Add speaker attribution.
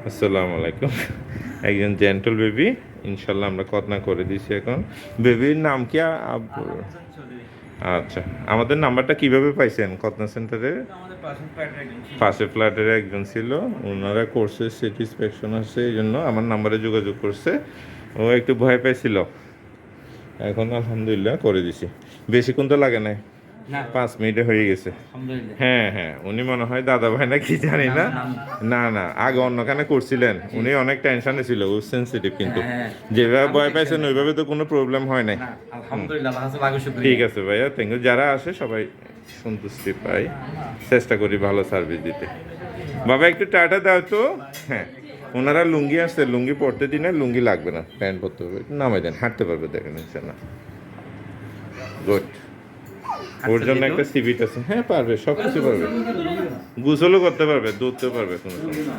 Speaker 1: আসসালামু আলাইকুম। একজন জেন্টল বেবি, ইনশাল্লাহ আমরা খতনা করে দিছি এখন। বেবির নাম কি? আচ্ছা, আমাদের নাম্বারটা কিভাবে পাইছেন? খতনা সেন্টারে পাশের ফ্ল্যাটের একজন ছিল, ওনারা করছে স্যাটিসফ্যাকশন আছে, এই জন্য আমার নাম্বারে যোগাযোগ করছে। ও একটু ভয় পাইছিল, এখন আলহামদুলিল্লাহ করে দিছি। বেশিক্ষণ তো লাগে নাই, 5 মিনিটে হয়ে গেছে। হ্যাঁ হ্যাঁ, উনি মনে হয় দাদা ভাই না কি জানি না। না না, আগে অন্যখানে করছিলেন, উনি অনেক টেনশনে ছিল, ও সেন্সিটিভ, কিন্তু যেভাবে ভয় পাইছেন ওইভাবে তো কোনো প্রবলেম হয় নাই। ঠিক আছে ভাইয়া, থ্যাংক ইউ। যারা আসে সবাই সন্তুষ্টি পাই, চেষ্টা করি ভালো সার্ভিস দিতে। বাবা একটু টাটা দাও তো। হ্যাঁ, ওনারা লুঙ্গি আসছে, লুঙ্গি পরতে দিনে, লুঙ্গি লাগবে না, প্যান্ট পরতে হবে। নামাই দেন, হাঁটতে পারবে, দেখেন ইনশাল্লাহ। গুড। ওর জন্য একটা সিভিট আছে, হ্যাঁ পারবে, সব কিছু পারবে, গোসলও করতে পারবে, দুধতেও পারবে, কোনো সমস্যা না।